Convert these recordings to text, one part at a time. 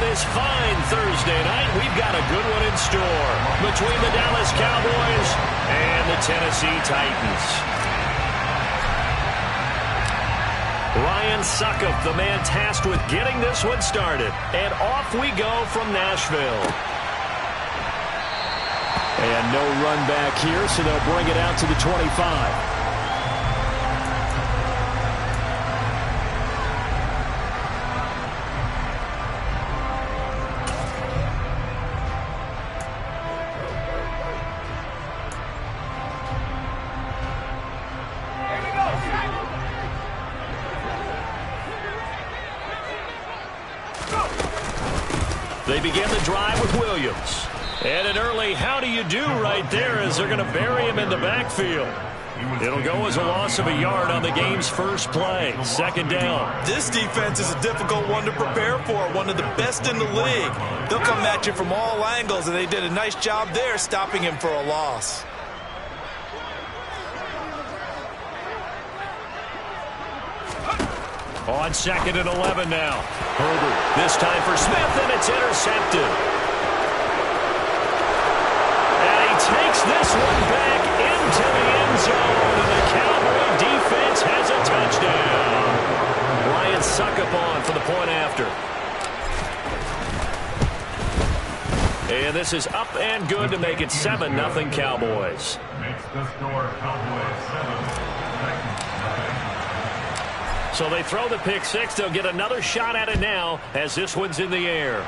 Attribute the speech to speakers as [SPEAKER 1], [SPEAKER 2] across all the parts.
[SPEAKER 1] this fine Thursday night, we've got a good one in store between the Dallas Cowboys and the Tennessee Titans. Ryan Suckup, the man tasked with getting this one started. And off we go from Nashville. And no run back here, so they'll bring it out to the 25. They begin the drive with Williams. And an early how do you do right there as they're going to bury him in the backfield. It'll go as a loss of a yard on the game's first play. Second down.
[SPEAKER 2] This defense is a difficult one to prepare for, one of the best in the league. They'll come at you from all angles, and they did a nice job there stopping him for a loss.
[SPEAKER 1] On 2nd and 11 now. Herbert, this time for Smith, and it's intercepted. And he takes this one back into the end zone, and the Cowboy defense has a touchdown. Ryan Suckup on for the point after. And this is up and good to make it 7-0 Cowboys.
[SPEAKER 3] Makes the score Cowboys 7.
[SPEAKER 1] So they throw the pick six. They'll get another shot at it now as this one's in the air.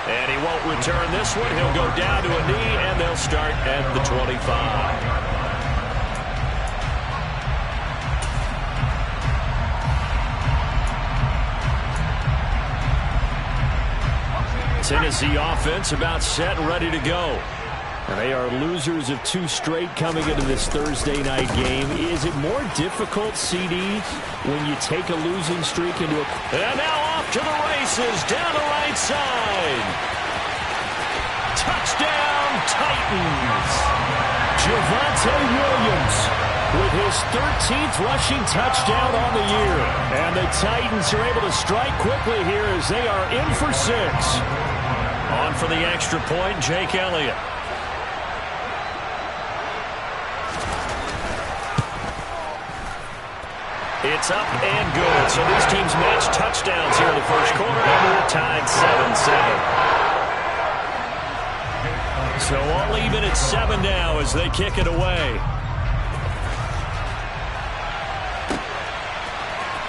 [SPEAKER 1] And he won't return this one. He'll go down to a knee, and they'll start at the 25. Tennessee offense about set and ready to go. And they are losers of 2 straight coming into this Thursday night game. Is it more difficult, CD, when you take a losing streak into a... And now off to the races, down the right side. Touchdown, Titans. Javonte Williams with his 13th rushing touchdown on the year. And the Titans are able to strike quickly here as they are in for 6. On for the extra point, Jake Elliott. It's up and good. So these teams match touchdowns here in the first quarter, and we're tied 7-7. So all even at 7 now as they kick it away.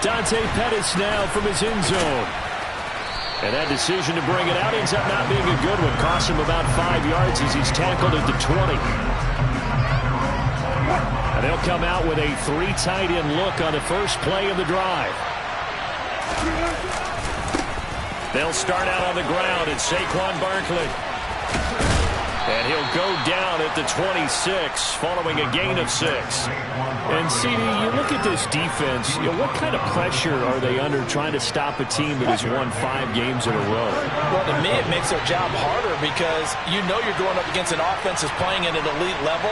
[SPEAKER 1] Dante Pettis now from his end zone. And that decision to bring it out ends up not being a good one. Cost him about 5 yards as he's tackled at the 20. And they'll come out with a 3 tight end look on the first play of the drive. They'll start out on the ground at Saquon Barkley. And he'll go down at the 26 following a gain of 6. And, CD, you look at this defense, what kind of pressure are they under trying to stop a team that has won 5 games in a row?
[SPEAKER 2] Well, to me, it makes their job harder because you know you're going up against an offense that's playing at an elite level.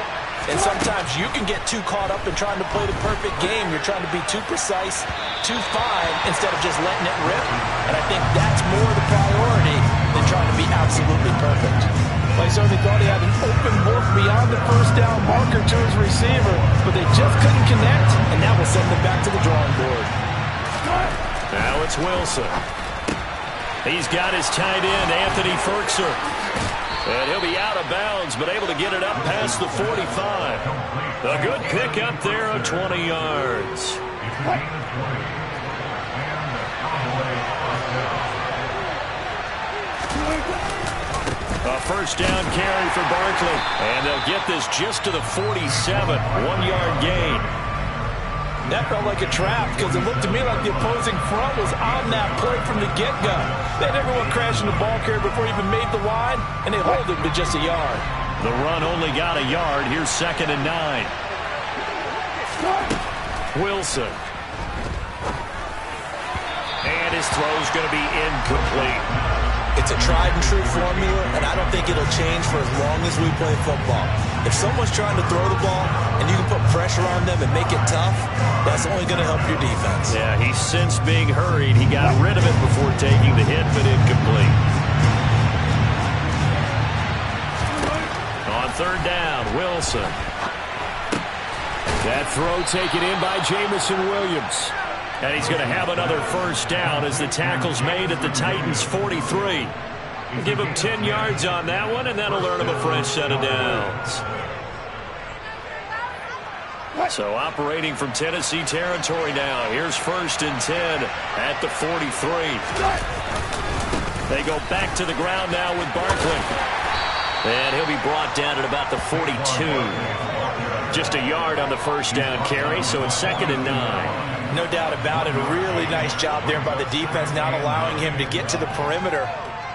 [SPEAKER 2] And sometimes you can get too caught up in trying to play the perfect game. You're trying to be too precise, too fine, instead of just letting it rip. And I think that's more the priority than trying to be absolutely perfect. Well, I certainly thought he had an open look beyond the first down marker to his receiver, but they just couldn't connect, and that will send them back to the drawing board.
[SPEAKER 1] Now it's Wilson. He's got his tight end, Anthony Ferkser. And he'll be out of bounds, but able to get it up past the 45. A good pick up there of 20 yards. A first down carry for Barkley. And they'll get this just to the 47. 1-yard gain.
[SPEAKER 2] That felt like a trap because it looked to me like the opposing front was on that play from the get-go. They had everyone crashing the ball carrier before he even made the line, and they hold him to just a yard.
[SPEAKER 1] The run only got a yard. Here's 2nd and 9. Wilson. And his throw's going to be incomplete.
[SPEAKER 2] It's a tried-and-true formula, and I don't think it'll change for as long as we play football. If someone's trying to throw the ball and you can put pressure on them and make it tough, that's only going to help your defense.
[SPEAKER 1] Yeah, he's since being hurried. He got rid of it before taking the hit, but incomplete. On third down, Wilson. That throw taken in by Jamison Williams. And he's going to have another first down as the tackle's made at the Titans' 43. Give him 10 yards on that one, and that'll earn him a fresh set of downs. So operating from Tennessee territory now. Here's 1st and 10 at the 43. They go back to the ground now with Barkley. And he'll be brought down at about the 42. Just a yard on the first down carry, so it's 2nd and 9.
[SPEAKER 2] No doubt about it. A really nice job there by the defense, not allowing him to get to the perimeter.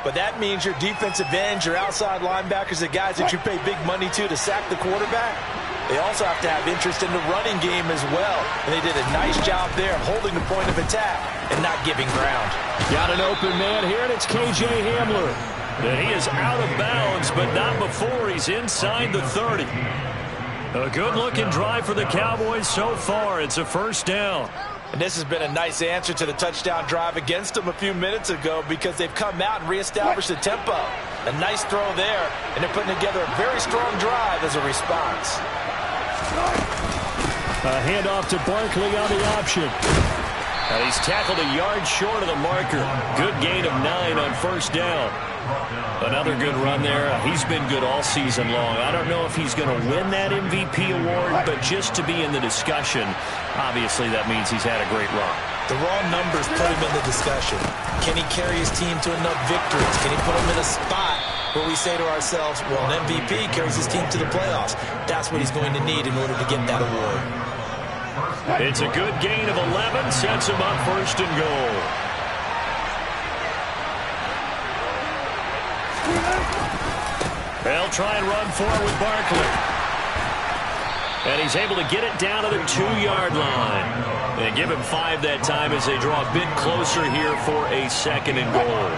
[SPEAKER 2] But that means your defensive ends, your outside linebackers, the guys that you pay big money to sack the quarterback, they also have to have interest in the running game as well. And they did a nice job there of holding the point of attack and not giving ground.
[SPEAKER 1] Got an open man here, and it's K.J. Hamler. And he is out of bounds, but not before he's inside the 30. A good-looking drive for the Cowboys so far. It's a first down.
[SPEAKER 2] And this has been a nice answer to the touchdown drive against them a few minutes ago because they've come out and reestablished the tempo. A nice throw there, and they're putting together a very strong drive as a response.
[SPEAKER 1] A handoff to Barkley on the option. And he's tackled a yard short of the marker. Good gain of 9 on first down. Another good run there. He's been good all season long. I don't know if he's going to win that MVP award, but just to be in the discussion, obviously that means he's had a great run.
[SPEAKER 2] The raw numbers put him in the discussion. Can he carry his team to enough victories? Can he put them in a spot where we say to ourselves, well, an MVP carries his team to the playoffs. That's what he's going to need in order to get that award.
[SPEAKER 1] It's a good gain of 11, sets him up 1st and goal. They'll try and run forward with Barkley. And he's able to get it down to the 2-yard line. And give him 5 that time as they draw a bit closer here for a 2nd and goal.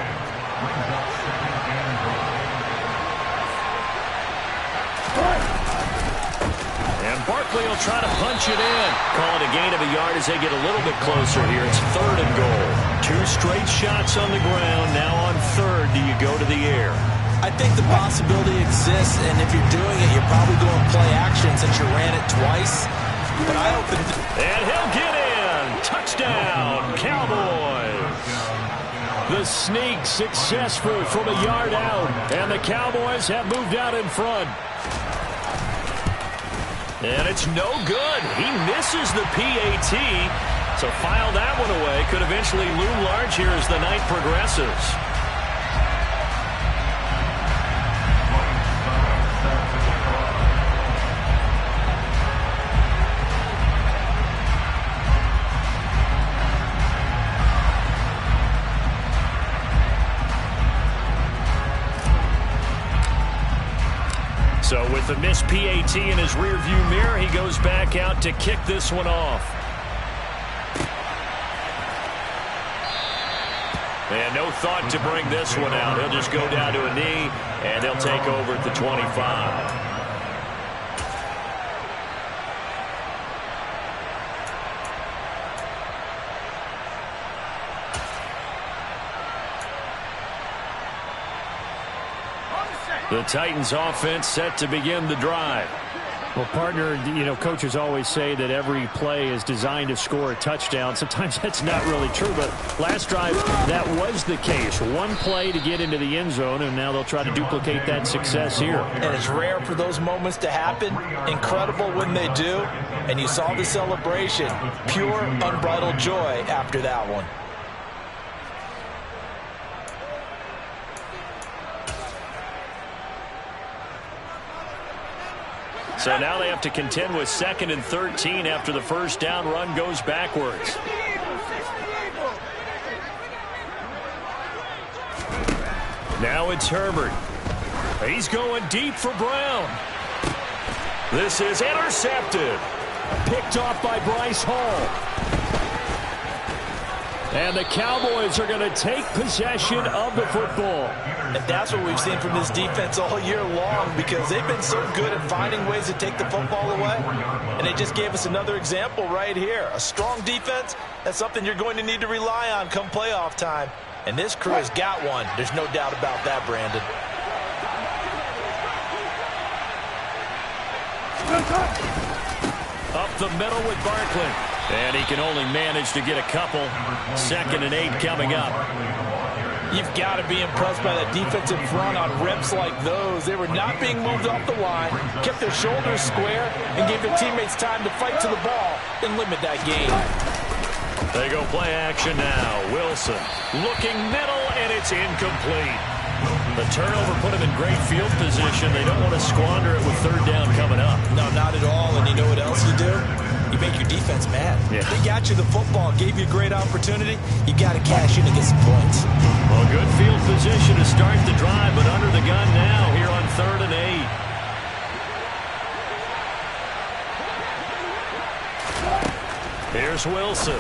[SPEAKER 1] And Barkley will try to punch it in. Call it a gain of a yard as they get a little bit closer here. It's 3rd and goal. 2 straight shots on the ground. Now on 3rd, do you go to the air?
[SPEAKER 2] I think the possibility exists, and if you're doing it, you're probably going play action since you ran it twice. But I don't think...
[SPEAKER 1] And he'll get in. Touchdown, Cowboys. The sneak successful from a yard out, and the Cowboys have moved out in front. And it's no good. He misses the PAT. So file that one away. Could eventually loom large here as the night progresses. So with the missed PAT in his rearview mirror, he goes back out to kick this one off. And no thought to bring this one out. He'll just go down to a knee, and they'll take over at the 25. The Titans offense set to begin the drive.
[SPEAKER 4] Well, partner, coaches always say that every play is designed to score a touchdown. Sometimes that's not really true, but last drive, that was the case. One play to get into the end zone, and now they'll try to duplicate that success here.
[SPEAKER 2] And it's rare for those moments to happen. Incredible when they do. And you saw the celebration. Pure, unbridled joy after that one.
[SPEAKER 1] So now they have to contend with 2nd and 13 after the first down run goes backwards. Now it's Herbert. He's going deep for Brown. This is intercepted. Picked off by Bryce Hall.
[SPEAKER 4] And the Cowboys are going to take possession of the football.
[SPEAKER 2] And that's what we've seen from this defense all year long, because they've been so good at finding ways to take the football away. And they just gave us another example right here. A strong defense, that's something you're going to need to rely on come playoff time. And this crew has got one. There's no doubt about that, Brandon.
[SPEAKER 1] Up the middle with Barkley. And he can only manage to get a couple. 2nd and 8 coming up.
[SPEAKER 2] You've got to be impressed by that defensive front on reps like those. They were not being moved off the line, kept their shoulders square, and gave their teammates time to fight to the ball and limit that gain.
[SPEAKER 1] They go play action now. Wilson looking middle, and it's incomplete. The turnover put him in great field position. They don't want to squander it with 3rd down coming up.
[SPEAKER 2] No, not at all. And you know what else you do? You make your defense mad.
[SPEAKER 1] Yeah.
[SPEAKER 2] They got you the football, gave you a great opportunity. You got to cash in and get some points.
[SPEAKER 1] Well, good field position to start the drive, but under the gun now here on 3rd and 8. Here's Wilson.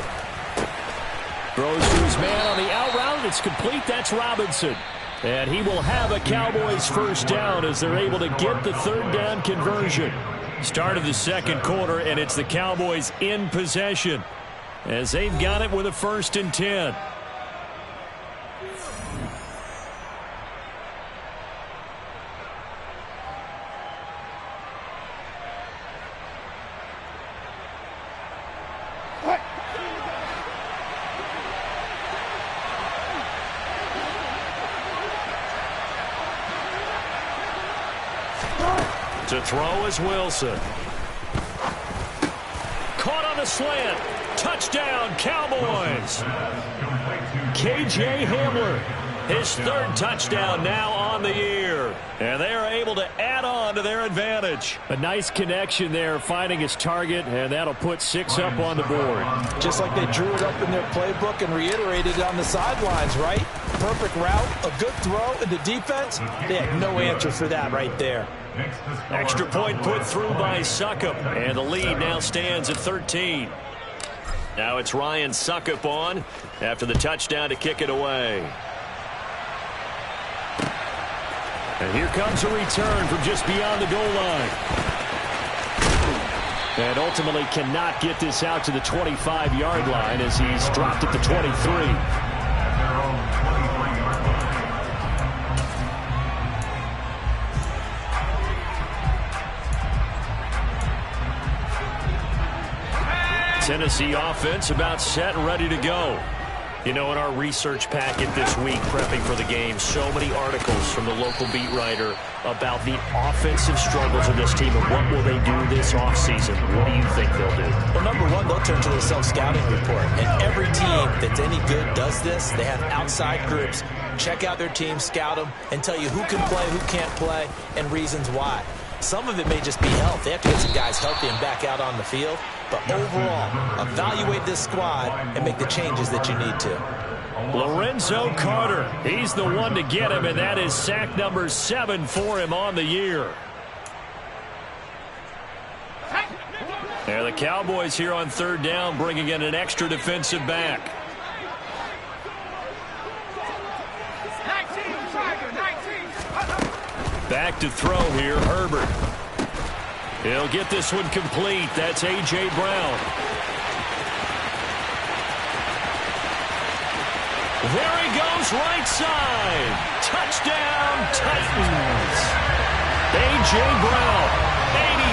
[SPEAKER 4] Throws to his man on the out route. It's complete. That's Robinson. And he will have a Cowboys 1st down as they're able to get the 3rd down conversion. Start of the 2nd quarter, and it's the Cowboys in possession as they've got it with a 1st and 10.
[SPEAKER 1] To throw is Wilson. Caught on the slant. Touchdown, Cowboys. K.J. Hamler, his 3rd touchdown now on the year. And they are able to add on to their advantage.
[SPEAKER 4] A nice connection there, finding his target, and that'll put 6 up on the board.
[SPEAKER 2] Just like they drew it up in their playbook and reiterated it on the sidelines, right? Perfect route, a good throw, and the defense, they had no answer for that right there.
[SPEAKER 1] Extra point put through by Suckup, and the lead now stands at 13. Now it's Ryan Suckup on after the touchdown to kick it away.
[SPEAKER 4] And here comes a return from just beyond the goal line. And ultimately cannot get this out to the 25-yard line as he's dropped at the 23.
[SPEAKER 1] Tennessee offense about set and ready to go. You know, in our research packet this week, prepping for the game, so many articles from the local beat writer about the offensive struggles of this team and what will they do this offseason. What do you think they'll do?
[SPEAKER 2] Well, number one, they'll turn to their self-scouting report. And every team that's any good does this. They have outside groups. Check out their team, scout them, and tell you who can play, who can't play, and reasons why. Some of it may just be health. They have to get some guys healthy and back out on the field. But overall, evaluate this squad and make the changes that you need to.
[SPEAKER 1] Lorenzo Carter, he's the one to get him, and that is sack number 7 for him on the year. And the Cowboys here on 3rd down, bringing in an extra defensive back. Back to throw here, Herbert. He'll get this one complete. That's A.J. Brown. There he goes, right side. Touchdown, Titans. A.J. Brown,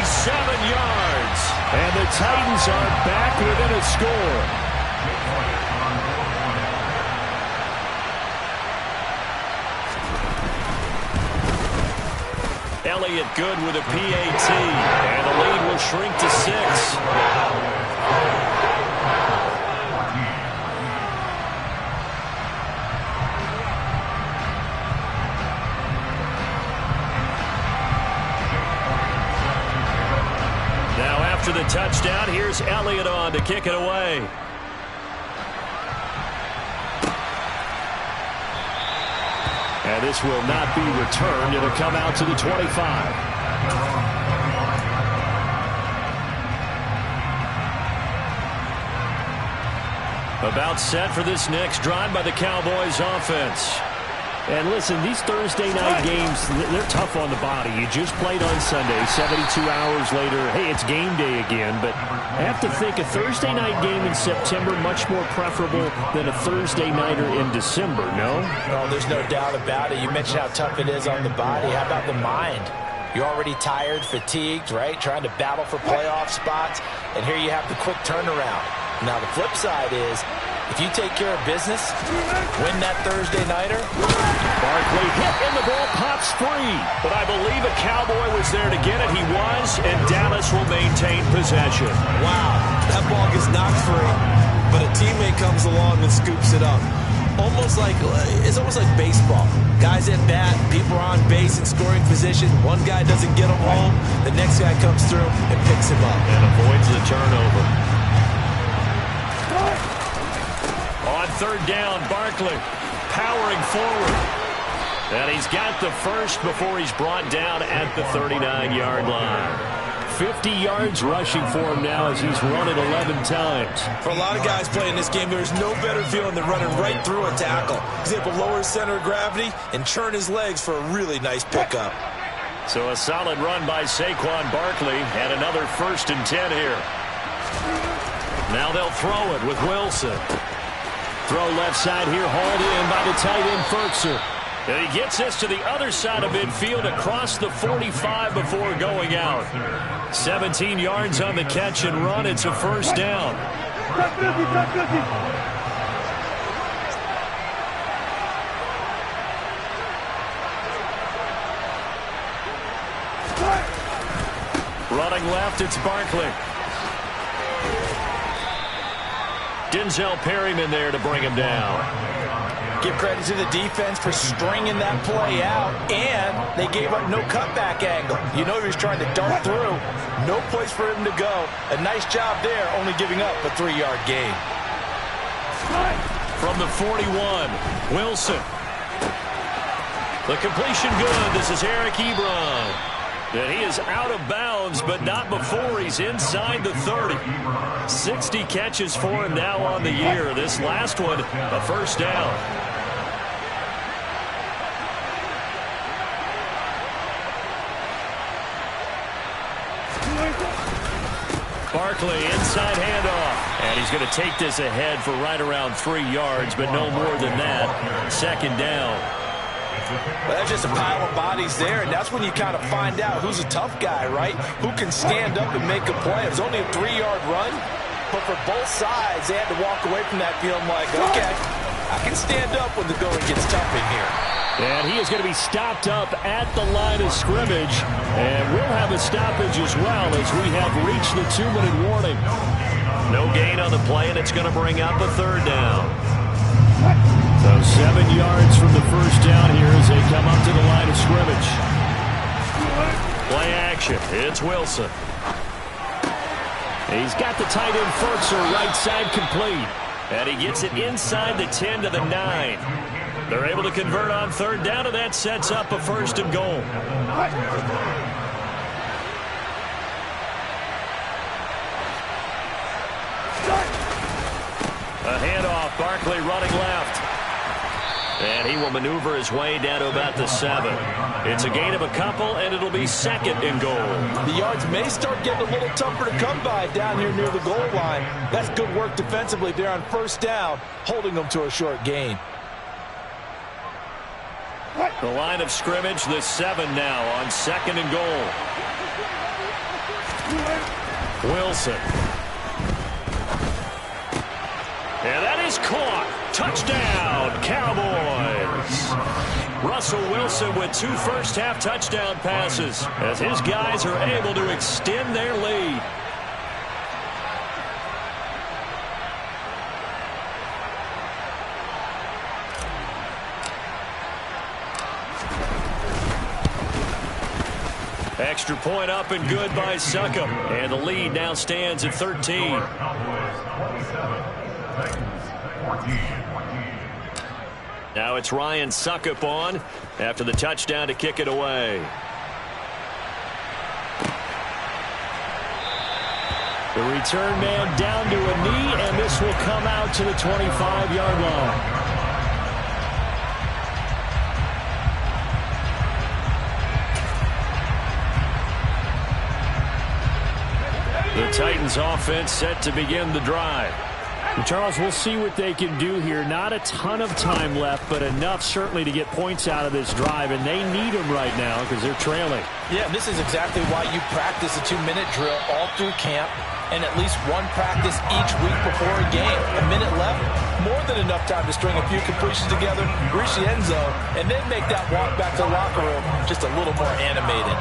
[SPEAKER 1] 87 yards.
[SPEAKER 4] And the Titans are back within a score.
[SPEAKER 1] Elliott good with a PAT, and the lead will shrink to 6. Now after the touchdown, here's Elliott on to kick it away. And this will not be returned. It'll come out to the 25. About set for this next drive by the Cowboys offense.
[SPEAKER 4] And listen, these Thursday night games, they're tough on the body. You just played on Sunday, 72 hours later. Hey, it's game day again. But I have to think a Thursday night game in September much more preferable than a Thursday nighter in December, no?
[SPEAKER 2] Oh, there's no doubt about it. You mentioned how tough it is on the body. How about the mind? You're already tired, fatigued, right? Trying to battle for playoff spots. And here you have the quick turnaround. Now, the flip side is, if you take care of business, win that Thursday nighter.
[SPEAKER 1] Barkley hit and the ball pops free. But I believe a Cowboy was there to get it. He was, and Dallas will maintain possession.
[SPEAKER 5] Wow, that ball gets knocked free, but a teammate comes along and scoops it up. It's almost like baseball. Guys at bat, people are on base in scoring position. One guy doesn't get him home. The next guy comes through and picks him up.
[SPEAKER 1] And avoids the turnover. On third down, Barkley powering forward. And he's got the first before he's brought down at the 39-yard line. 50 yards rushing for him now as he's run it 11 times.
[SPEAKER 5] For a lot of guys playing this game, there's no better feeling than running right through a tackle. He's able to lower his center of gravity and churn his legs for a really nice pickup.
[SPEAKER 1] So a solid run by Saquon Barkley and another 1st and 10 here. Now they'll throw it with Wilson. Throw left side here, hauled in by the tight end Ferkser. And he gets this to the other side of midfield across the 45 before going out. 17 yards on the catch and run. It's a 1st down. Running left, it's Barkley. Denzel Perryman there to bring him down.
[SPEAKER 2] Give credit to the defense for stringing that play out, and they gave up no cutback angle. You know he was trying to dart through. No place for him to go. A nice job there, only giving up a 3-yard gain.
[SPEAKER 1] From the 41, Wilson. The completion good. This is Eric Ebron. And he is out of bounds, but not before he's inside the 30. 60 catches for him now on the year. This last one, a 1st down. Barkley, inside handoff. And he's going to take this ahead for right around 3 yards, but no more than that. 2nd down.
[SPEAKER 2] Well, that's just a pile of bodies there, and that's when you kind of find out who's a tough guy, right? Who can stand up and make a play. It was only a 3-yard run, but for both sides, they had to walk away from that feeling like, okay, I can stand up when the going gets tough in here.
[SPEAKER 4] And he is going to be stopped up at the line of scrimmage. And we'll have a stoppage as well as we have reached the 2-minute warning.
[SPEAKER 1] No gain on the play, and it's going to bring up a 3rd down.
[SPEAKER 4] So 7 yards from the 1st down here as they come up to the line of scrimmage.
[SPEAKER 1] Play action. It's Wilson.
[SPEAKER 4] He's got the tight end Ferkser right side complete.
[SPEAKER 1] And he gets it inside the 10 to the 9. They're able to convert on 3rd down, and that sets up a 1st and goal. A handoff, Barkley running left. And he will maneuver his way down to about the 7. It's a gain of a couple, and it'll be 2nd and goal.
[SPEAKER 2] The yards may start getting a little tougher to come by down here near the goal line. That's good work defensively there on 1st down, holding them to a short gain.
[SPEAKER 1] The line of scrimmage, the 7 now on 2nd and goal. Wilson. And that is caught. Touchdown, Cowboys. Russell Wilson with 2 first-half touchdown passes as his guys are able to extend their lead. Extra point up and good by Succop. And the lead now stands at 13. Now it's Ryan Succop on after the touchdown to kick it away.
[SPEAKER 4] The return man down to a knee, and this will come out to the 25-yard line. The Titans offense set to begin the drive. And Charles, we'll see what they can do here. Not a ton of time left, but enough certainly to get points out of this drive, and they need them right now because they're trailing.
[SPEAKER 2] Yeah, this is exactly why you practice a 2-minute drill all through camp and at least one practice each week before a game. A minute left, more than enough time to string a few completions together, reach the end zone, and then make that walk back to the locker room just a little more animated.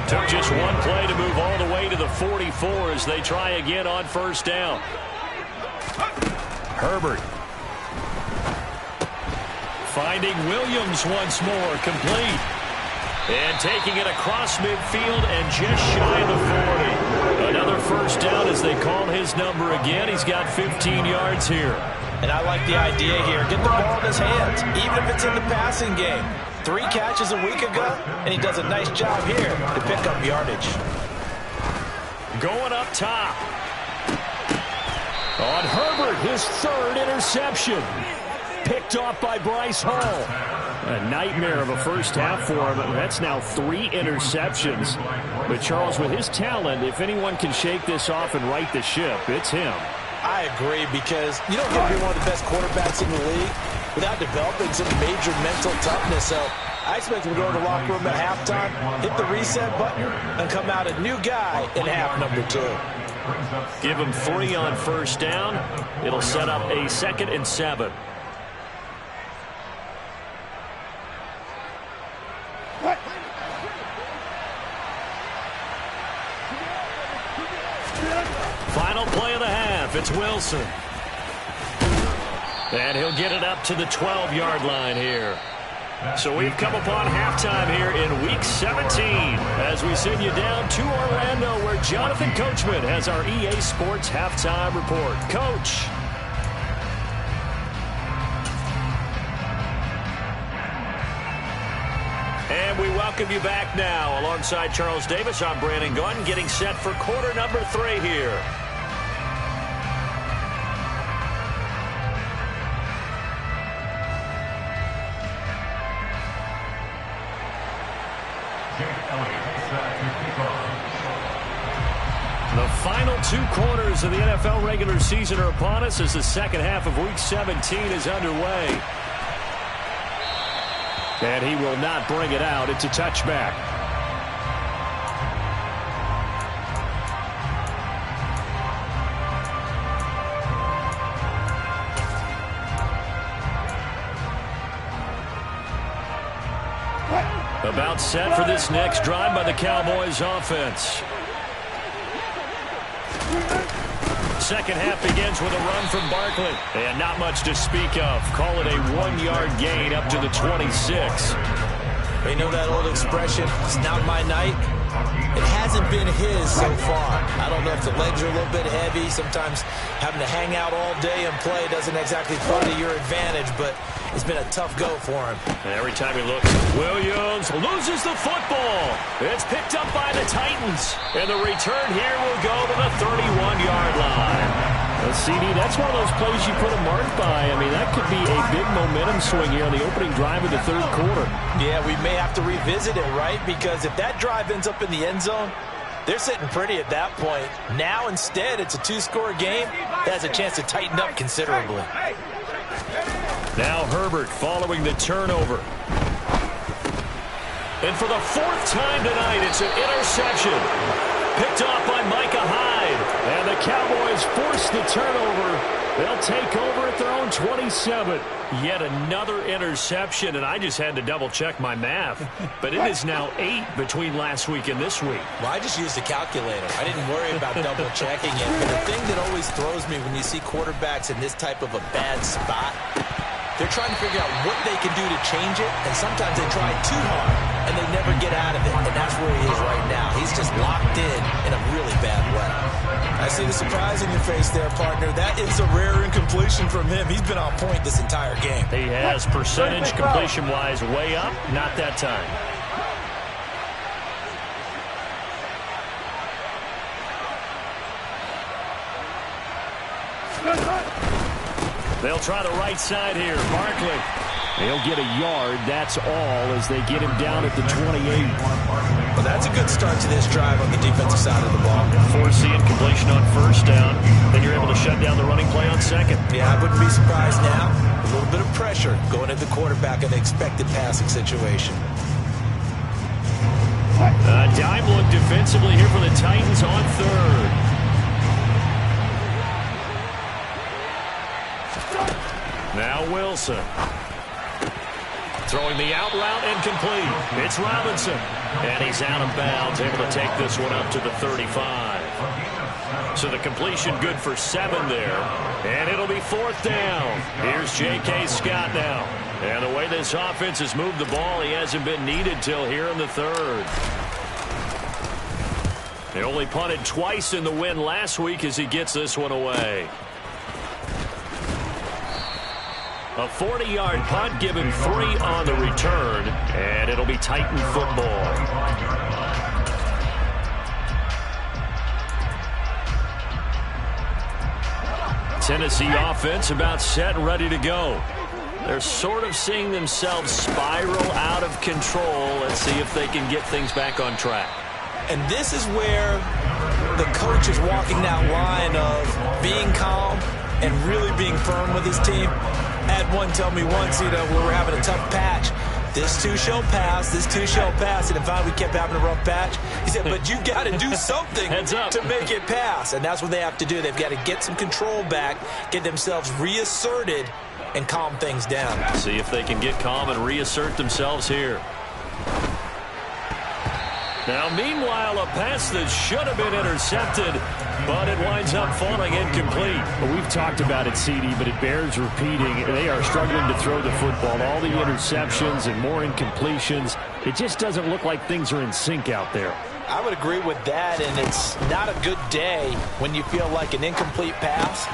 [SPEAKER 1] Took just one play to move all the way to the 44 as they try again on first down. Herbert. Finding Williams once more, complete. And taking it across midfield and just shy of the 40. Another first down as they call his number again. He's got 15 yards here.
[SPEAKER 2] And I like the idea here. Get the ball in his hands, even if it's in the passing game. 3 catches a week ago, and he does a nice job here to pick up yardage.
[SPEAKER 1] Going up top.
[SPEAKER 4] On Herbert, his 3rd interception. Picked off by Bryce Hall. A nightmare of a first half for him. That's now 3 interceptions. But Charles, with his talent, if anyone can shake this off and right the ship, it's him.
[SPEAKER 2] I agree, because you don't get to be one of the best quarterbacks in the league without developing some major mental toughness. So I expect him to go to the locker room at halftime, hit the reset button, and come out a new guy in half number 2.
[SPEAKER 1] Give him 3 on first down. It'll set up a 2nd and 7. Final play of the half. It's Wilson. And he'll get it up to the 12-yard line here. So we've come upon halftime here in Week 17 as we send you down to Orlando, where Jonathan Coachman has our EA Sports Halftime Report. Coach. And we welcome you back now. Alongside Charles Davis, I'm Brandon Gaudin, getting set for quarter number 3 here. The final 2 quarters of the NFL regular season are upon us as the second half of Week 17 is underway. And he will not bring it out. It's a touchback. About set for this next drive by the Cowboys offense. Second half begins with a run from Barkley. And not much to speak of. Call it a 1-yard gain up to the 26.
[SPEAKER 2] You know that old expression, it's not my night? It hasn't been his so far. I don't know if the legs are a little bit heavy. Sometimes having to hang out all day and play doesn't exactly play to your advantage, but it's been a tough go for him.
[SPEAKER 1] And every time he looks, Williams loses the football. It's picked up by the Titans. And the return here will go to the 31-yard line.
[SPEAKER 4] Well, CD, that's one of those plays you put a mark by. I mean, that could be a big momentum swing here on the opening drive of the 3rd quarter.
[SPEAKER 2] Yeah, we may have to revisit it, right? Because if that drive ends up in the end zone, they're sitting pretty at that point. Now, instead, it's a 2-score game that has a chance to tighten up considerably.
[SPEAKER 1] Now Herbert following the turnover. And for the 4th time tonight, it's an interception. Picked off by Micah Hyde. And the Cowboys force the turnover. They'll take over at their own 27. Yet another interception, and I just had to double-check my math. But it is now 8 between last week and this week.
[SPEAKER 2] Well, I just used a calculator. I didn't worry about double-checking it. But the thing that always throws me when you see quarterbacks in this type of a bad spot, they're trying to figure out what they can do to change it, and sometimes they try too hard, and they never get out of it, and that's where he is right now. He's just locked in a really bad way. I see the surprise in your face there, partner. That is a rare incompletion from him. He's been on point this entire game.
[SPEAKER 1] He has percentage completion-wise way up, not that time. They'll try the right side here. Barkley.
[SPEAKER 4] He'll get a yard. That's all as they get him down at the 28.
[SPEAKER 2] Well, that's a good start to this drive on the defensive side of the ball.
[SPEAKER 1] Forcing completion on first down. Then you're able to shut down the running play on second.
[SPEAKER 2] Yeah, I wouldn't be surprised now. A little bit of pressure going at the quarterback in the expected passing situation.
[SPEAKER 1] Dime look defensively here for the Titans on third. Now Wilson. Throwing the out route incomplete. It's Robinson. And he's out of bounds, able to take this one up to the 35. So the completion good for 7 there. And it'll be 4th down. Here's J.K. Scott now. And the way this offense has moved the ball, he hasn't been needed till here in the 3rd. They only punted twice in the win last week as he gets this one away. A 40-yard punt, given 3 on the return, and it'll be Titan football. Tennessee offense about set and ready to go. They're sort of seeing themselves spiral out of control. Let's see if they can get things back on track.
[SPEAKER 2] And this is where the coach is walking that line of being calm and really being firm with his team. I had one tell me once, we were having a tough patch. This too shall pass, this too shall pass. And finally we kept having a rough patch. He said, but you got to do something to make it pass. And that's what they have to do. They've got to get some control back, get themselves reasserted, and calm things down.
[SPEAKER 1] See if they can get calm and reassert themselves here. Now, meanwhile, a pass that should have been intercepted, but it winds up falling incomplete.
[SPEAKER 4] Well, we've talked about it, CD, but it bears repeating. They are struggling to throw the football. All the interceptions and more incompletions. It just doesn't look like things are in sync out there.
[SPEAKER 2] I would agree with that, and it's not a good day when you feel like an incomplete pass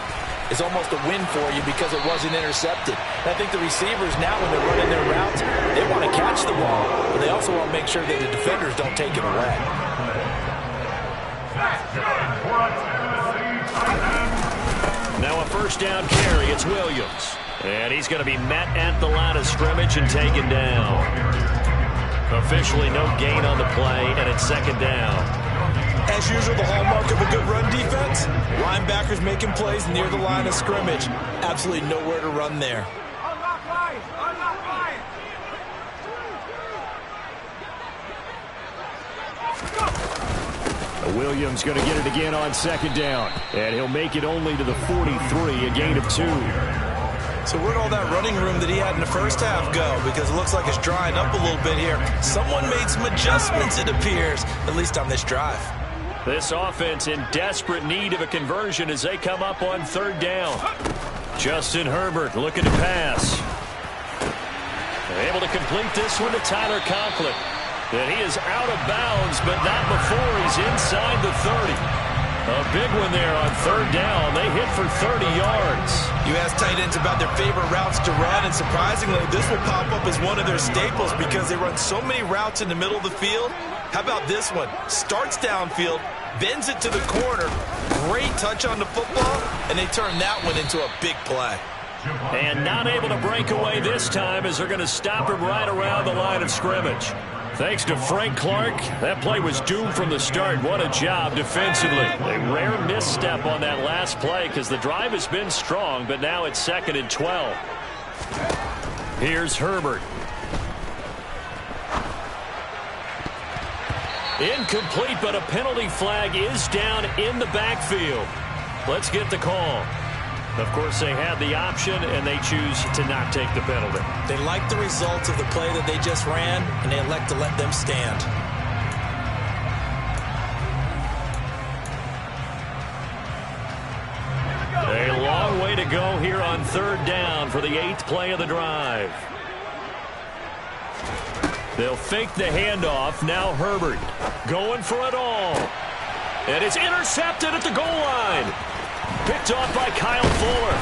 [SPEAKER 2] is almost a win for you because it wasn't intercepted. And I think the receivers now, when they're running their routes, they want to catch the ball, but they also want to make sure that the defenders don't take it away.
[SPEAKER 1] Now a first down carry. It's Williams. And he's going to be met at the line of scrimmage and taken down. Officially no gain on the play, and it's 2nd down.
[SPEAKER 2] As usual, the hallmark of a good run defense, linebackers making plays near the line of scrimmage. Absolutely nowhere to run there.
[SPEAKER 4] Williams going to get it again on 2nd down. And he'll make it only to the 43, a gain of 2.
[SPEAKER 2] So where'd all that running room that he had in the first half go? Because it looks like it's drying up a little bit here. Someone made some adjustments, it appears, at least on this drive.
[SPEAKER 1] This offense in desperate need of a conversion as they come up on 3rd down. Justin Herbert looking to pass. Able to complete this one to Tyler Conklin. And he is out of bounds, but not before he's inside the 30. A big one there on 3rd down. They hit for 30 yards.
[SPEAKER 2] You ask tight ends about their favorite routes to run, and surprisingly, this will pop up as one of their staples because they run so many routes in the middle of the field. How about this one? Starts downfield, bends it to the corner. Great touch on the football, and they turn that one into a big play.
[SPEAKER 1] And not able to break away this time as they're going to stop him right around the line of scrimmage. Thanks to Frank Clark, that play was doomed from the start. What a job defensively. A rare misstep on that last play because the drive has been strong, but now it's 2nd and 12. Here's Herbert. Incomplete, but a penalty flag is down in the backfield. Let's get the call. Of course, they had the option, and they choose to not take the penalty.
[SPEAKER 2] They like the results of the play that they just ran, and they elect to let them stand.
[SPEAKER 1] A long way to go here on 3rd down for the 8th play of the drive. They'll fake the handoff. Now Herbert going for it all. And it's intercepted at the goal line. Picked off by Kyle Fuller.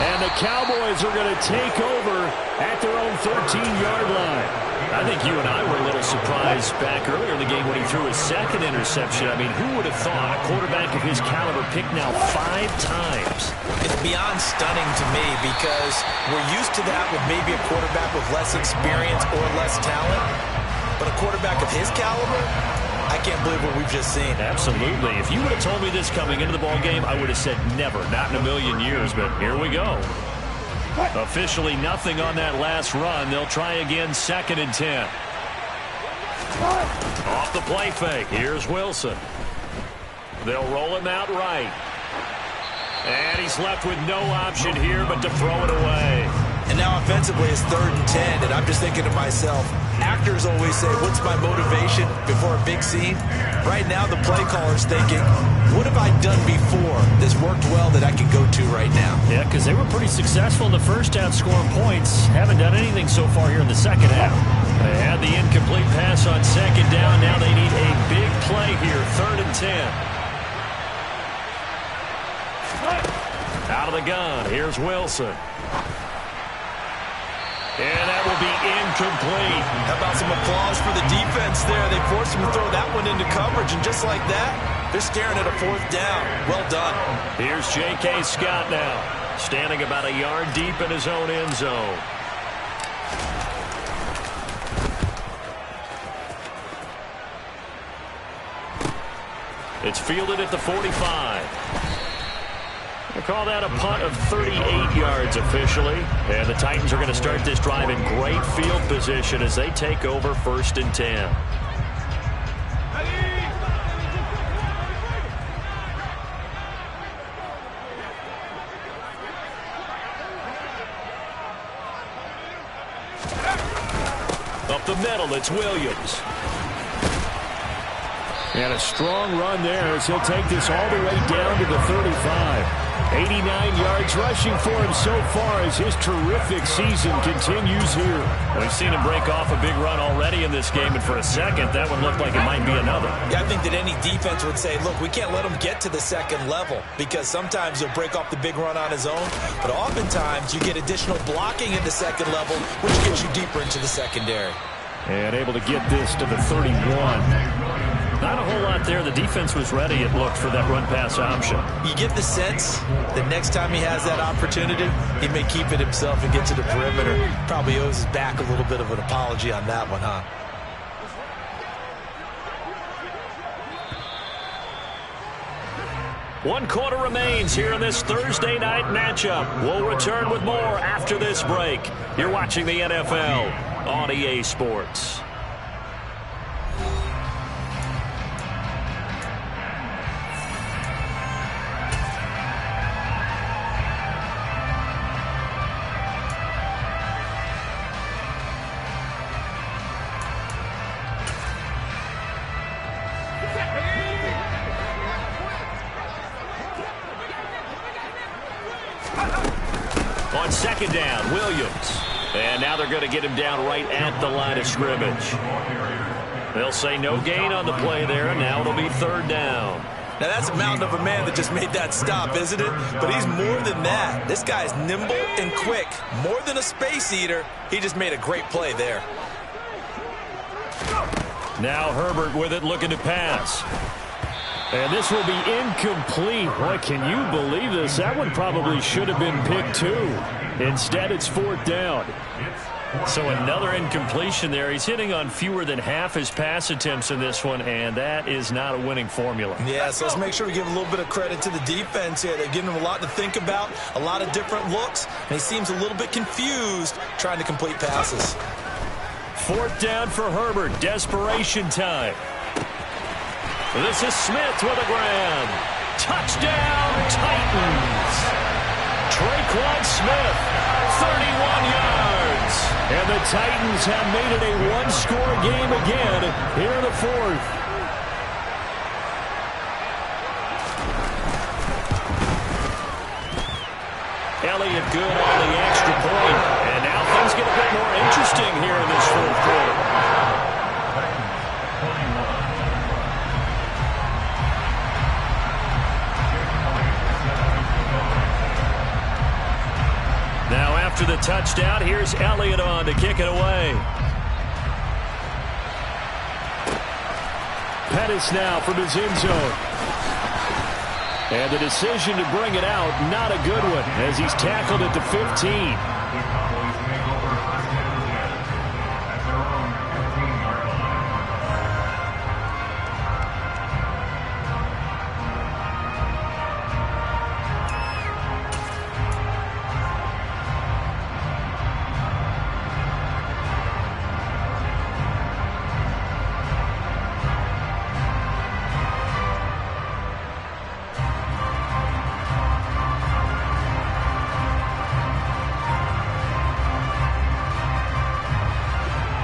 [SPEAKER 1] And the Cowboys are going to take over at their own 13-yard line.
[SPEAKER 4] I think you and I were a little surprised back earlier in the game when he threw his second interception. I mean, who would have thought a quarterback of his caliber picked now 5 times?
[SPEAKER 2] It's beyond stunning to me because we're used to that with maybe a quarterback with less experience or less talent. But a quarterback of his caliber, I can't believe what we've just seen.
[SPEAKER 4] Absolutely. If you would have told me this coming into the ball game, I would have said never, not in a million years. But here we go. Officially nothing on that last run. They'll try again, 2nd and 10. Off the play fake. Here's Wilson. They'll roll him out right. And he's left with no option here but to throw it away.
[SPEAKER 2] And now offensively it's 3rd and 10, and I'm just thinking to myself, actors always say, what's my motivation before a big scene? Right now the play caller's thinking, what have I done before that's worked well that I can go to right now?
[SPEAKER 4] Yeah, because they were pretty successful in the first half scoring points. Haven't done anything so far here in the second half. They had the incomplete pass on 2nd down. Now they need a big play here, 3rd and 10. Out of the gun, here's Wilson. And that will be incomplete.
[SPEAKER 2] How about some applause for the defense there? They forced him to throw that one into coverage, and just like that, they're staring at a 4th down. Well done.
[SPEAKER 4] Here's J.K. Scott now, standing about a yard deep in his own end zone. It's fielded at the 45. We'll call that a punt of 38 yards officially. And the Titans are going to start this drive in great field position as they take over 1st and 10. Up the middle, it's Williams. And a strong run there as he'll take this all the way down to the 35. 89 yards rushing for him so far as his terrific season continues here. We've seen him break off a big run already in this game, and for a second, that one looked like it might be another.
[SPEAKER 2] Yeah, I think that any defense would say, look, we can't let him get to the 2nd level because sometimes he'll break off the big run on his own, but oftentimes you get additional blocking at the 2nd level, which gets you deeper into the secondary.
[SPEAKER 4] And able to get this to the 31. Not a whole lot there. The defense was ready, it looked, for that run-pass option.
[SPEAKER 2] You get the sense that next time he has that opportunity, he may keep it himself and get to the perimeter. Probably owes his back a little bit of an apology on that one, huh?
[SPEAKER 4] One quarter remains here in this Thursday night matchup. We'll return with more after this break. You're watching the NFL on EA Sports. On 2nd down, Williams. And now they're going to get him down right at the line of scrimmage. They'll say no gain on the play there, and now it'll be 3rd down.
[SPEAKER 2] Now that's a mountain of a man that just made that stop, isn't it? But he's more than that. This guy's nimble and quick. More than a space eater. He just made a great play there.
[SPEAKER 4] Now Herbert with it, looking to pass. And this will be incomplete. Boy, can you believe this? That one probably should have been picked too. Instead, it's 4th down. So another incompletion there. He's hitting on fewer than half his pass attempts in this one, and that is not a winning formula.
[SPEAKER 2] Yeah, so let's make sure we give a little bit of credit to the defense here. They're giving him a lot to think about, a lot of different looks, and he seems a little bit confused trying to complete passes.
[SPEAKER 4] 4th down for Herbert. Desperation time. This is Smith with a grab. Touchdown, Titans. Traquan Smith, 31 yards. And the Titans have made it a one-score game again here in the 4th. Elliott good on the extra point. And now things get a bit more interesting here in this 4th quarter. Now after the touchdown, here's Elliott on to kick it away. Pettis now from his end zone. And the decision to bring it out, not a good one, as he's tackled at the 15.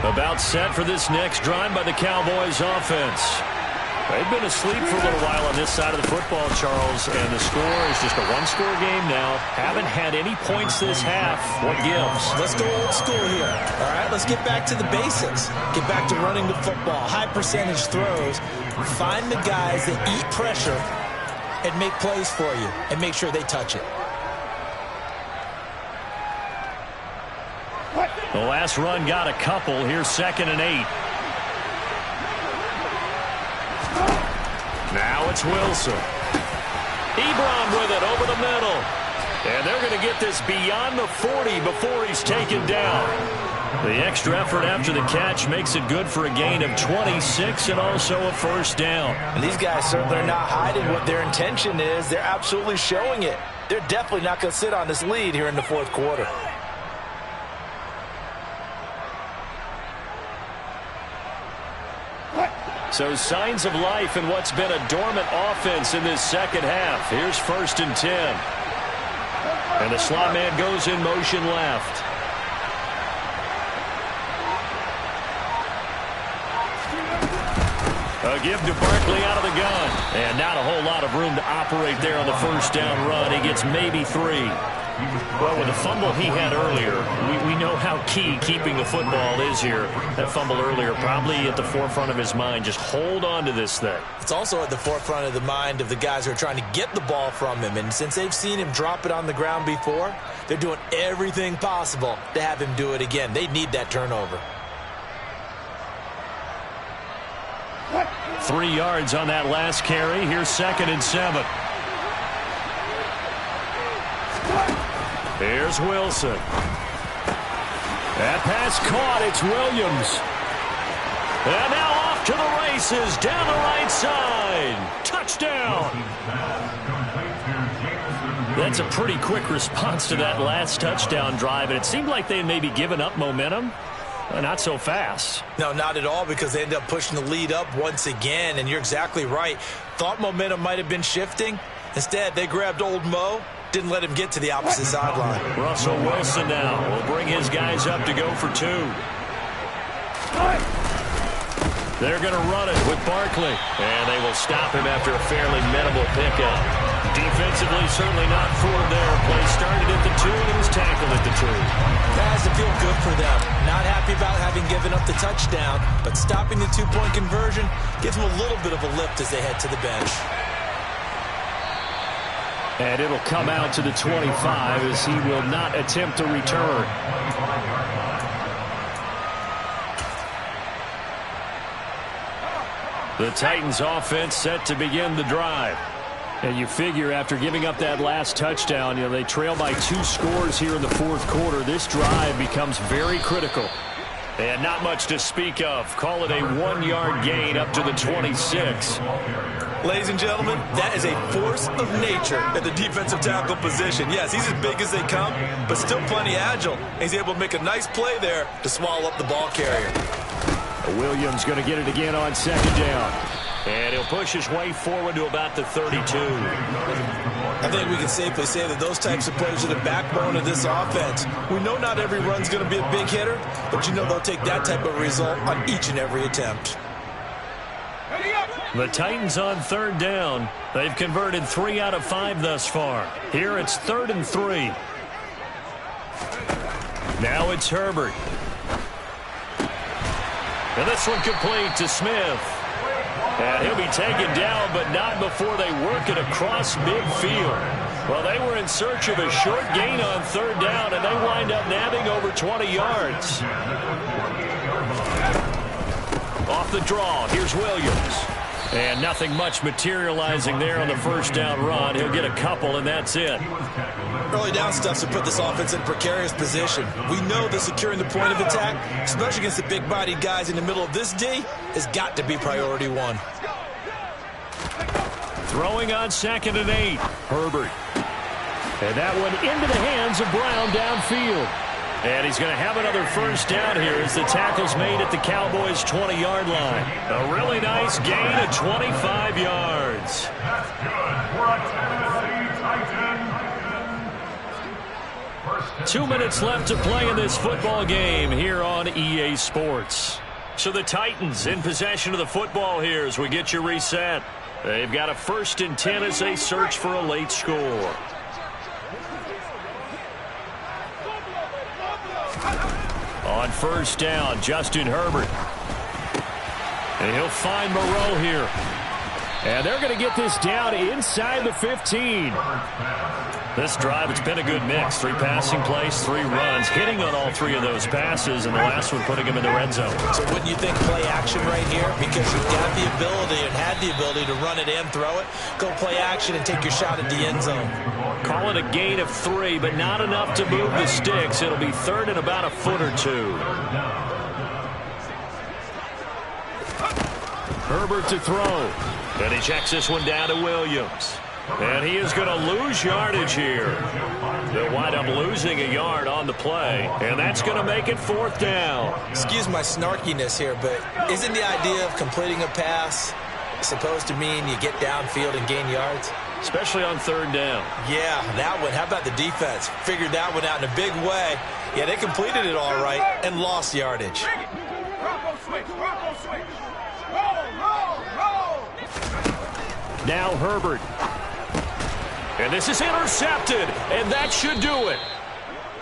[SPEAKER 4] About set for this next drive by the Cowboys offense. They've been asleep for a little while on this side of the football, Charles, and the score is just a one-score game now. Haven't had any points this half. What gives?
[SPEAKER 2] Let's go old school here. All right, let's get back to the basics. Get back to running the football, high percentage throws. Find the guys that eat pressure and make plays for you and make sure they touch it.
[SPEAKER 4] The last run got a couple. Here's 2nd and 8. Now it's Wilson. Ebron with it over the middle. And they're going to get this beyond the 40 before he's taken down. The extra effort after the catch makes it good for a gain of 26 and also a first down.
[SPEAKER 2] And these guys certainly are not hiding what their intention is. They're absolutely showing it. They're definitely not going to sit on this lead here in the fourth quarter.
[SPEAKER 4] So signs of life in what's been a dormant offense in this second half. Here's 1st and 10. And the slot man goes in motion left. A give to Barkley out of the gun. And not a whole lot of room to operate there on the first down run. He gets maybe 3. Well, with the fumble he had earlier, we know how key keeping the football is here. That fumble earlier probably at the forefront of his mind. Just hold on to this thing.
[SPEAKER 2] It's also at the forefront of the mind of the guys who are trying to get the ball from him. And since they've seen him drop it on the ground before, they're doing everything possible to have him do it again. They need that turnover.
[SPEAKER 4] 3 yards on that last carry. Here's 2nd and 7. Here's Wilson. That pass caught. It's Williams. And now off to the races down the right side. Touchdown. That's a pretty quick response to that last touchdown drive. And it seemed like they had maybe given up momentum. Not so fast.
[SPEAKER 2] No, not at all, because they ended up pushing the lead up once again. And you're exactly right. Thought momentum might have been shifting. Instead, they grabbed old Mo. Didn't let him get to the opposite sideline.
[SPEAKER 4] Russell Wilson now will bring his guys up to go for 2. They're going to run it with Barkley. And they will stop him after a fairly minimal pickup. Defensively, certainly not forward there. Play started at the 2 and it was tackled at the 2.
[SPEAKER 2] That has to feel good for them. Not happy about having given up the touchdown, but stopping the 2-point conversion gives them a little bit of a lift as they head to the bench.
[SPEAKER 4] And it'll come out to the 25 as he will not attempt a return. The Titans offense set to begin the drive. And you figure after giving up that last touchdown, they trail by 2 scores here in the fourth quarter. This drive becomes very critical. And not much to speak of. Call it a 1-yard gain up to the 26.
[SPEAKER 5] Ladies and gentlemen, that is a force of nature at the defensive tackle position. Yes, he's as big as they come, but still plenty agile. He's able to make a nice play there to swallow up the ball carrier.
[SPEAKER 4] Williams going to get it again on 2nd down. And he'll push his way forward to about the 32.
[SPEAKER 2] I think we can safely say that those types of plays are the backbone of this offense. We know not every run's going to be a big hitter, but they'll take that type of result on each and every attempt.
[SPEAKER 4] The Titans on 3rd down. They've converted 3 out of 5 thus far. Here it's 3rd and 3. Now it's Herbert. And this one complete to Smith. And he'll be taken down, but not before they work it across midfield. Well, they were in search of a short gain on 3rd down, and they wind up nabbing over 20 yards. Off the draw, here's Williams.
[SPEAKER 1] And nothing much materializing there on the first down run. He'll get a couple, and that's it.
[SPEAKER 5] Early down stuff to put this offense in precarious position. We know that securing the point of attack, especially against the big-bodied guys in the middle of this D, has got to be priority one.
[SPEAKER 1] Throwing on 2nd and 8. Herbert.
[SPEAKER 4] And that one into the hands of Brown downfield.
[SPEAKER 1] And he's going to have another first down here as the tackle's made at the Cowboys' 20-yard line. A really nice gain of 25 yards.
[SPEAKER 3] That's good for a Tennessee Titan.
[SPEAKER 1] 2 minutes left to play in this football game here on EA Sports. So the Titans in possession of the football here as we get you reset. They've got a 1st and 10 as they search for a late score. On first down, Justin Herbert. And he'll find Moreau here.
[SPEAKER 4] And they're going to get this down inside the 15.
[SPEAKER 1] This drive, it's been a good mix. 3 passing plays, 3 runs, hitting on all 3 of those passes, and the last one putting him in the red zone.
[SPEAKER 2] So wouldn't you think play action right here? Because you've got the ability and had the ability to run it and throw it. Go play action and take your shot at the end zone.
[SPEAKER 1] Call it a gain of 3, but not enough to move the sticks. It'll be 3rd and about a foot or 2. Herbert to throw. And he checks this one down to Williams. And he is going to lose yardage here. They'll wind up losing a yard on the play. And that's going to make it 4th down.
[SPEAKER 2] Excuse my snarkiness here, but isn't the idea of completing a pass supposed to mean you get downfield and gain yards?
[SPEAKER 1] Especially on 3rd down.
[SPEAKER 2] Yeah, that one. How about the defense? Figured that one out in a big way. Yeah, they completed it all right and lost yardage.
[SPEAKER 4] Now Herbert.
[SPEAKER 1] And this is intercepted, and that should do it.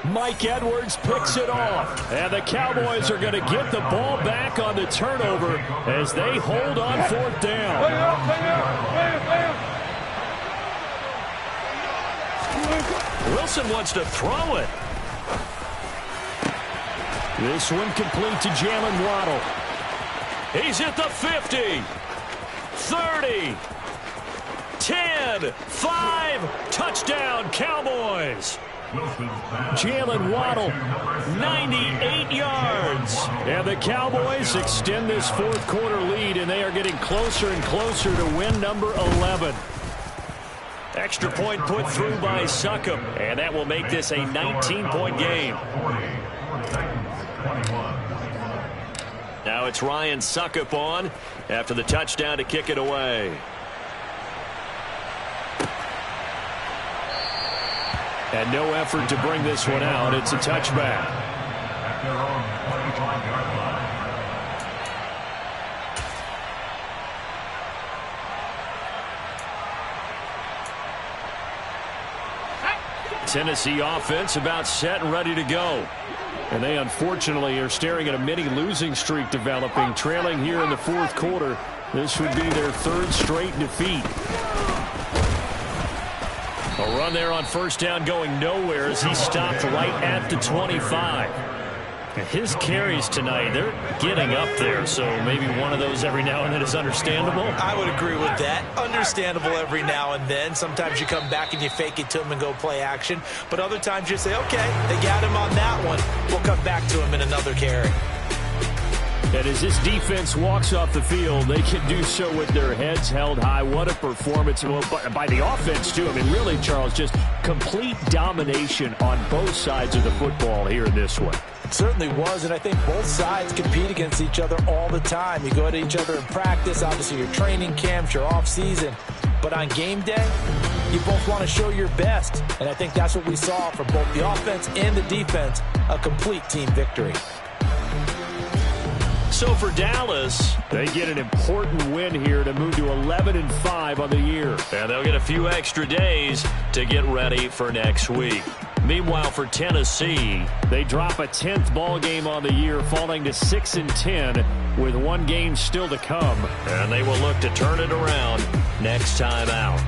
[SPEAKER 4] Mike Edwards picks it off. And the Cowboys are going to get the ball back on the turnover as they hold on 4th down.
[SPEAKER 1] Wilson wants to throw it.
[SPEAKER 4] This one complete to Jalen Waddle.
[SPEAKER 1] He's at the 50, 30, 10, 5, touchdown Cowboys.
[SPEAKER 4] Jalen Waddle,
[SPEAKER 1] 98 yards.
[SPEAKER 4] And the Cowboys extend this 4th quarter lead, and they are getting closer and closer to win number 11.
[SPEAKER 1] Extra point put through by Succop, and that will make this a 19-point game. Now it's Ryan Succop on after the touchdown to kick it away.
[SPEAKER 4] And no effort to bring this one out. It's a touchback.
[SPEAKER 1] Tennessee offense about set and ready to go.
[SPEAKER 4] And they unfortunately are staring at a mini losing streak developing, trailing here in the 4th quarter. This would be their 3rd straight defeat.
[SPEAKER 1] A run there on first down going nowhere as he stopped right at the 25. His carries tonight, they're getting up there, so maybe one of those every now and then is understandable.
[SPEAKER 2] I would agree with that. Understandable every now and then. Sometimes you come back and you fake it to him and go play action. But other times you say, okay, they got him on that one. We'll come back to him in another carry.
[SPEAKER 4] And as this defense walks off the field, they can do so with their heads held high. What a performance by the offense, too. I mean, really, Charles, just complete domination on both sides of the football here in this one.
[SPEAKER 2] It certainly was, and I think both sides compete against each other all the time. You go at each other in practice, obviously your training camps, your off-season. But on game day, you both want to show your best. And I think that's what we saw from both the offense and the defense, a complete team victory.
[SPEAKER 1] So for Dallas,
[SPEAKER 4] they get an important win here to move to 11-5 on the year.
[SPEAKER 1] And they'll get a few extra days to get ready for next week. Meanwhile, for Tennessee,
[SPEAKER 4] they drop a 10th ball game on the year, falling to 6-10 with 1 game still to come.
[SPEAKER 1] And they will look to turn it around next time out.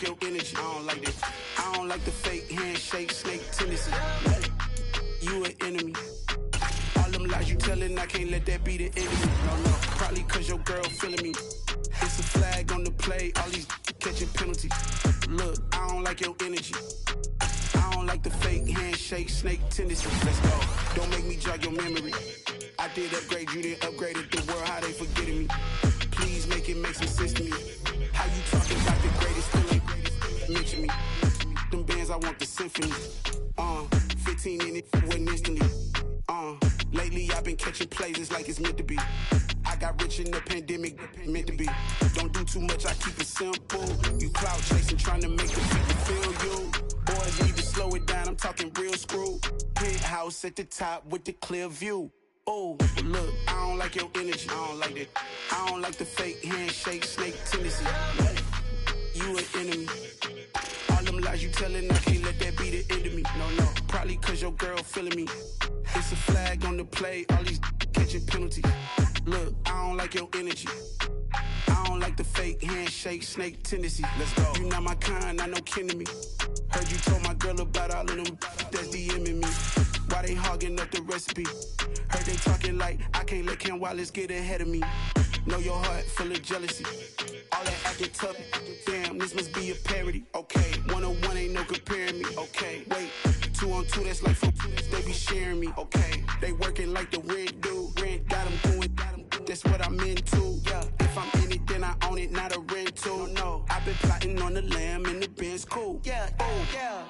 [SPEAKER 6] like your energy. I don't like that. I don't like the fake handshake, snake tendency. You an enemy. All them lies you telling, I can't let that be the enemy. No, probably cause your girl feeling me. It's a flag on the play, all these catching penalties. Look, I don't like your energy. I don't like the fake handshake, snake tendency. Let's go. Don't make me jog your memory. I did upgrade, you didn't upgrade it. The world, how they forgetting me. Please make it make some sense to me. How you talking about the greatest, still ain't mention me. Them bands, I want the symphony. 15 in it, wasn't instantly. Lately I've been catching plays, it's like it's meant to be. I got rich in the pandemic, meant to be. Don't do too much, I keep it simple. You clout chasing, trying to make the people feel you. Boys need to slow it down, I'm talking real screw. Penthouse at the top with the clear view. Oh, look, I don't like your energy, I don't like that. I don't like the fake handshake, snake tendency. You an enemy. All them lies you telling, I can't let that be the end of me. No, probably cause your girl feeling me. It's a flag on the play, all these catching penalties. Look, I don't like your energy. I don't like the fake handshake, snake tendency. Let's go. You not my kind, I know kin to me. Heard you told my girl about all of them that's DMing me. Why they hogging up the recipe? Heard they talking like I can't let Ken Wallace get ahead of me. Know your heart full of jealousy. All that acting tough, damn, this must be a parody. Okay, 1-on-1 ain't no comparing me. Okay, wait, 2-on-2, that's like they be sharing me. Okay, they working like the rent do. Rent got them going, that's what I'm into. Yeah, if I'm in it, then I own it, not a rental. No, I've been plotting on the lamb and the Benz cool. Yeah, oh, yeah.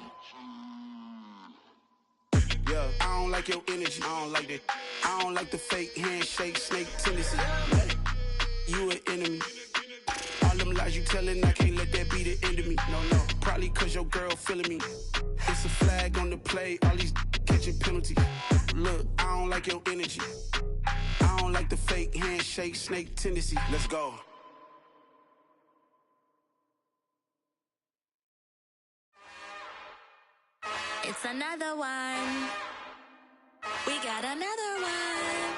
[SPEAKER 6] Yeah, I don't like your energy, I don't like that. I don't like the fake handshake, snake tendency. You an enemy. All them lies you telling, I can't let that be the end of me. No, probably cause your girl feeling me. It's a flag on the play, all these catching penalties. Look, I don't like your energy. I don't like the fake handshake, snake tendency. Let's go.
[SPEAKER 7] It's another one. We got another one.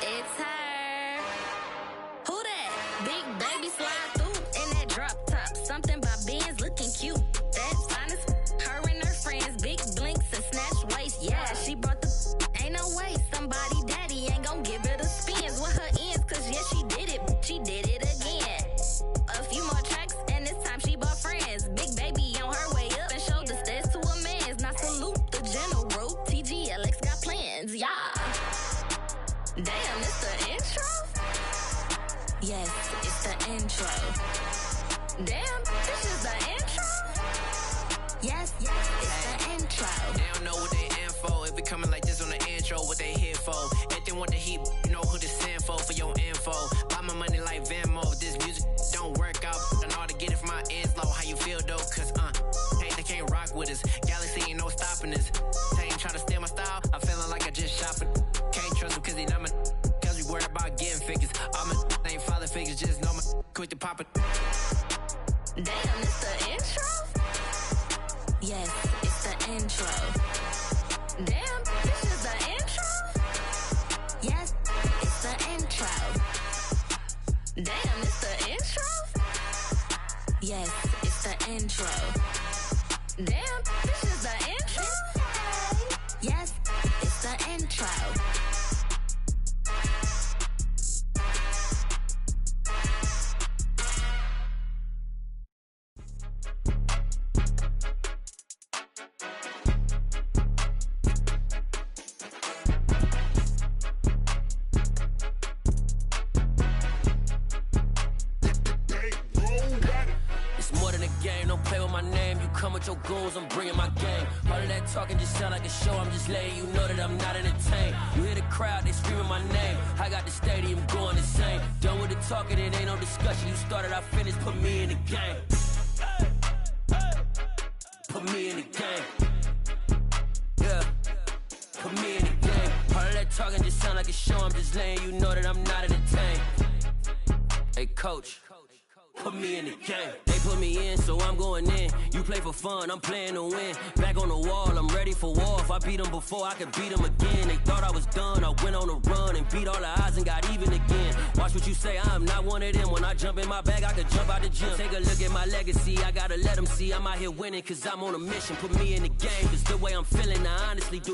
[SPEAKER 7] It's her. Who that? Big baby slide through in that drop top. Something by Benz looking cute. That's fine as her and her friends. Big blinks and snatch waist. Yeah, she brought the ain't no way. Somebody daddy ain't gon' give her the spins with her ends. Cause yeah, she did it. She did it again. A few more tracks and this time she bought friends. Big baby on her way up and showed the stairs to a man's. Now salute the general. TGLX got plans, yeah. Damn, it's the intro? Yes, it's the intro. Damn, this is the intro? Yes, it's the intro.
[SPEAKER 8] They don't know what they in for. If we coming like this on the intro, what they here for? If they want the heat, you know who to send for your info. Buy my money like Venmo. If this music don't work out, I know how to get it from my ends low. How you feel though? Cause hey, they can't rock with us. Galaxy ain't no stopping us. They ain't trying to steal my style. I'm feeling like I just shopping. Can't trust them cause they not my cause we worried about getting figures. All my ain't father figures, just know my quick to pop it.
[SPEAKER 7] Damn, it's the intro? Yes, it's the intro. Damn, this is the intro? Yes, it's the intro. Damn, it's the intro? Yes, it's the intro. Damn, this is the intro? Yes, it's the intro.
[SPEAKER 9] Your goals, I'm bringing my game. All of that talking just sound like a show. I'm just letting you know that I'm not entertained. You hear the crowd, they screaming my name. I got the stadium going insane. Done with the talking, it ain't no discussion. You started, I finished, put me in the game. Put me in the game. Yeah, put me in the game. All of that talking just sound like a show. I'm just letting you know that I'm not entertained. Hey, coach. Put me in the game. They put me in, so I'm going in. You play for fun, I'm playing to win. Back on the wall, I'm ready for war. If I beat them before, I could beat them again. They thought I was done, I went on a run and beat all the odds and got even again. Watch watch what you say. I'm not one of them. When I jump in my bag, I could jump out the gym. Take a look at my legacy. I gotta let them see I'm out here winning, cause I'm on a mission. Put me in the game, cause the way I'm feeling, I honestly do.